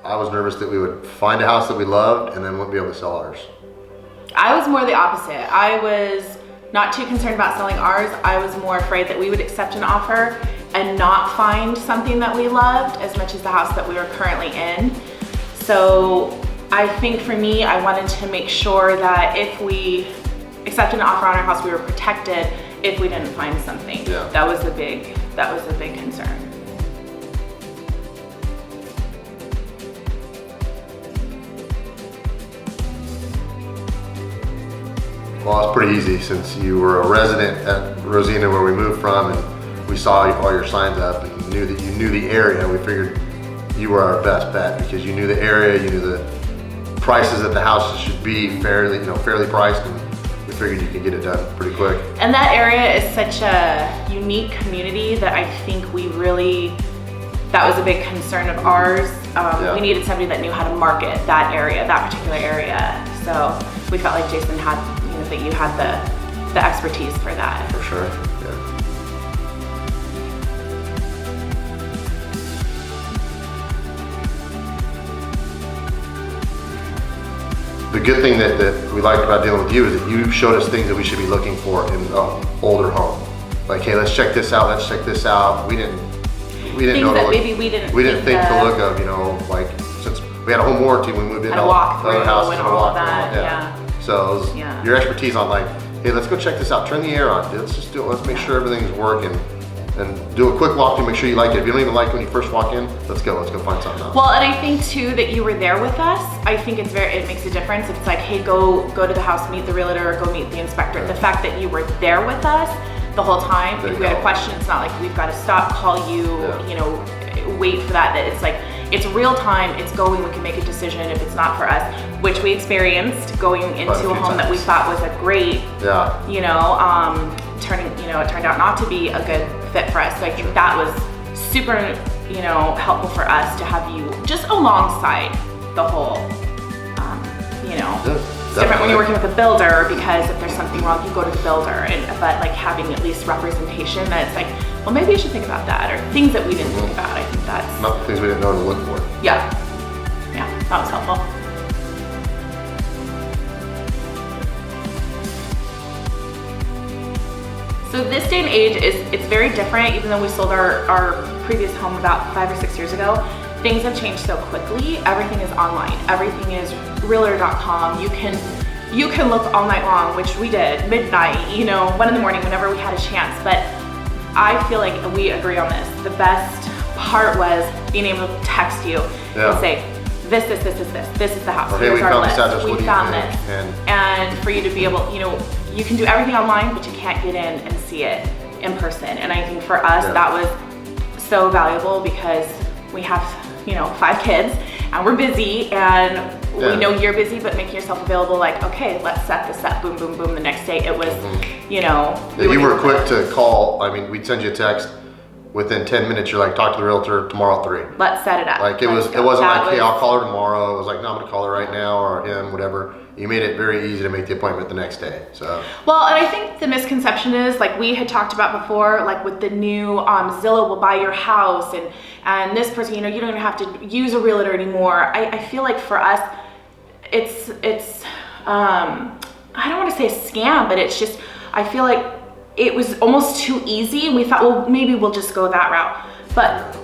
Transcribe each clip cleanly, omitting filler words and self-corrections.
I was nervous that we would find a house that we loved and then wouldn't be able to sell ours. I was more the opposite. I was not too concerned about selling ours. I was more afraid that we would accept an offer and not find something that we loved as much as the house that we were currently in. So I think for me, I wanted to make sure that if we accepted an offer on our house, we were protected if we didn't find something. Yeah. That was a big concern. Well, it's pretty easy since you were a resident at Rosina where we moved from, and we saw all your signs up and knew that you knew the area. We figured you were our best bet because you knew the area, you knew the prices that the houses should be fairly priced, and we figured you could get it done pretty quick. And that area is such a unique community that I think that was a big concern of ours. We needed somebody that knew how to market that area, that particular area. So we felt like Jason had, that you had the expertise for that. For sure, yeah. The good thing that we liked about dealing with you is that you showed us things that we should be looking for in an older home. Like, hey, let's check this out, let's check this out. We didn't know that maybe we didn't think to look of, like, since we had a home warranty when we moved in, had a walk through and all of that, yeah. So it was your expertise on, like, hey, let's go check this out, turn the air on, let's just do it, let's make sure everything's working, and do a quick walkthrough, make sure you like it. If you don't even like it when you first walk in, let's go find something else. Well, and I think too that you were there with us, I think it makes a difference. It's like, hey, go to the house, meet the realtor, go meet the inspector. The fact that you were there with us the whole time, if we had a question, it's not like we've got to stop, call you, wait for that. It's like, it's real time, it's going, we can make a decision if it's not for us, which we experienced going into a home that we thought was a great, it turned out not to be a good fit for us. So I think that was super, helpful for us to have you just alongside the whole, it's different when you're working with a builder, because if there's something wrong, you go to the builder, but like having at least representation that it's like, well, maybe you should think about that, or things that we didn't think about. I think that's... Not things we didn't know to look for. Yeah, that was helpful. So this day and age, it's very different. Even though we sold our previous home about 5 or 6 years ago, things have changed so quickly. Everything is online. Everything is realtor.com. You can look all night long, which we did, midnight, 1 in the morning, whenever we had a chance. But I feel like we agree on this. The best part was being able to text you and say, this is the house. Okay, we found this address. We found this. And for you to be able, you can do everything online, but you can't get in and see it in person. And I think for us, that was so valuable because we have, 5 kids and we're busy, and we know you're busy, but making yourself available, like, okay, let's set this up, boom, boom, boom, the next day. It was, you were quick to call. I mean, we'd send you a text. Within 10 minutes, you're like, talk to the realtor tomorrow at 3. Let's set it up. Like, it wasn't like, hey, I'll call her tomorrow. It was like, no, I'm gonna call her right now, or him, whatever. You made it very easy to make the appointment the next day, so. Well, and I think the misconception is, like we had talked about before, like with the new Zillow will buy your house, and this person, you don't even have to use a realtor anymore. I feel like for us, it's I don't want to say a scam, but it's just, I feel like it was almost too easy, and we thought, well, maybe we'll just go that route. But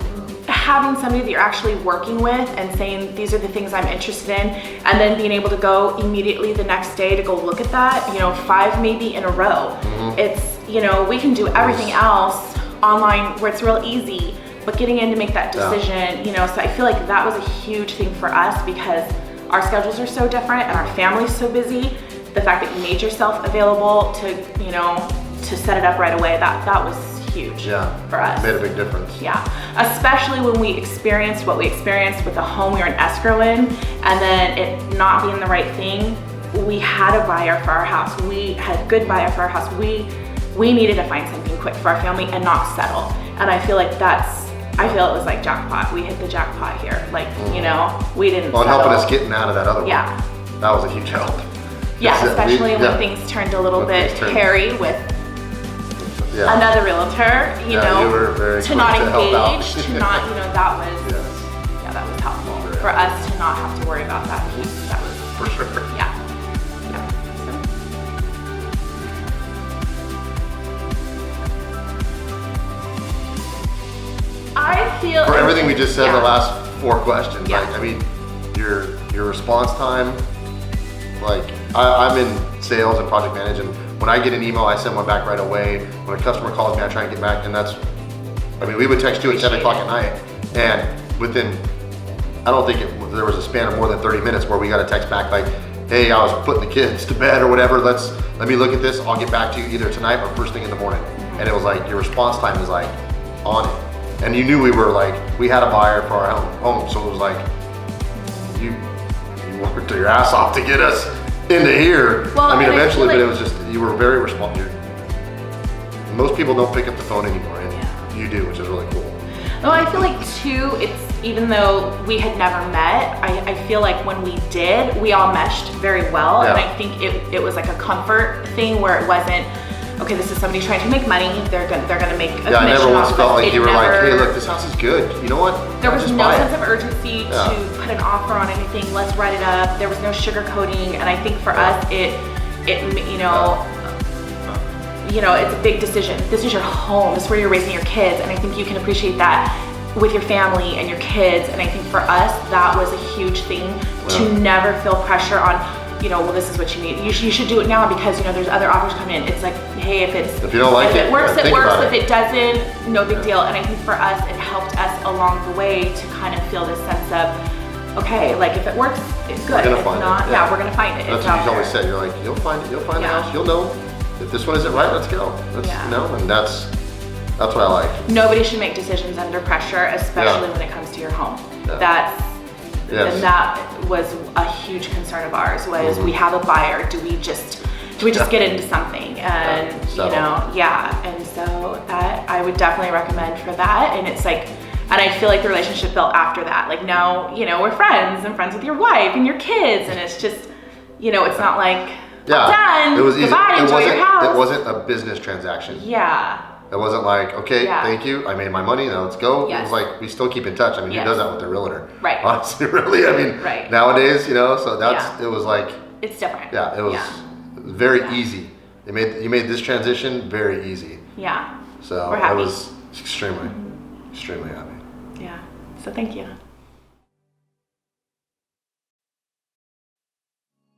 having somebody that you're actually working with and saying, these are the things I'm interested in, and then being able to go immediately the next day to go look at that, 5 maybe in a row. It's, we can do everything else online where it's real easy, but getting in to make that decision, so I feel like that was a huge thing for us because our schedules are so different and our family's so busy. The fact that you made yourself available to set it up right away, that was huge for us. It made a big difference. Yeah, especially when we experienced what we experienced with the home we were in escrow in, and then it not being the right thing. We had a buyer for our house. We had a good buyer for our house. We needed to find something quick for our family and not settle. And I feel like it was like jackpot. We hit the jackpot here. Like, we didn't Well, and settle. helping us getting out of that other one. Yeah. That was a huge help. Yeah, especially when things turned a little bit hairy with another realtor, you were very to not quick to help out. engage, to not, that was helpful. for us to not have to worry about that piece, that was, For sure. yeah. Yeah. So. I feel For everything we just said in the last 4 questions, Yeah. like, I mean, your response time, like, I'm in sales and project management. When I get an email, I send one back right away. When a customer calls me, I try and get back, and that's, I mean, we would text you at 10 o'clock at night, and within, I don't think there was a span of more than 30 minutes where we got a text back like, hey, I was putting the kids to bed or whatever, let me look at this, I'll get back to you either tonight or first thing in the morning. And it was like, your response time is like, on it. And you knew we were like, we had a buyer for our home, so it was like, you worked your ass off to get us into here. Well, I mean, and I eventually, feel but it like- was just, you were very responsive. Most people don't pick up the phone anymore, and you do, which is really cool. No, I feel like too, it's, even though we had never met, I feel like when we did, we all meshed very well. Yeah. And I think it was like a comfort thing where it wasn't, okay, this is somebody trying to make money, they're gonna make a commission. Yeah, I never once off of felt us. like you were like, hey, look, this house is good. You know what? There was Just no buy sense it. of urgency Yeah. to put an offer on anything, let's write it up. There was no sugarcoating, and I think for us, it it's a big decision. This is your home, this is where you're raising your kids, and I think you can appreciate that with your family and your kids. And I think for us, that was a huge thing to never feel pressure on, well, this is what you need. You should do it now because, there's other offers coming in. It's like, hey, if you don't like it, it works, it think works. about If it doesn't, no big deal. And I think for us, it helped us along the way to kind of feel this sense of, okay, like if it works, it's good. We're gonna If find it, not, yeah. we're gonna find it. That's It's what out you've always there. said. You're like, you'll find it. You'll find the Yeah. house. You'll know if this one isn't right. Let's go. And that's what I like. Nobody should make decisions under pressure, especially Yeah. when it comes to your home. Yeah. Yes. And that was a huge concern of ours. Was we have a buyer? Do we just get into something? And and so that I would definitely recommend for that. And it's like, and I feel like the relationship built after that. Like now, we're friends and friends with your wife and your kids, and it's just, it's not like. Done. It was easy. Goodbye, enjoy your house. It wasn't a business transaction. Yeah. It wasn't like, okay, Yeah. thank you, I made my money, now let's go. It Yes. was like, we still keep in touch. I mean, Yes. who does that with their realtor? Right. Honestly, really, I mean, Right. nowadays, so it was like, It's different. yeah, it was very easy. You made this transition very easy. Yeah. So We're I happy. was extremely happy. Yeah. So thank you.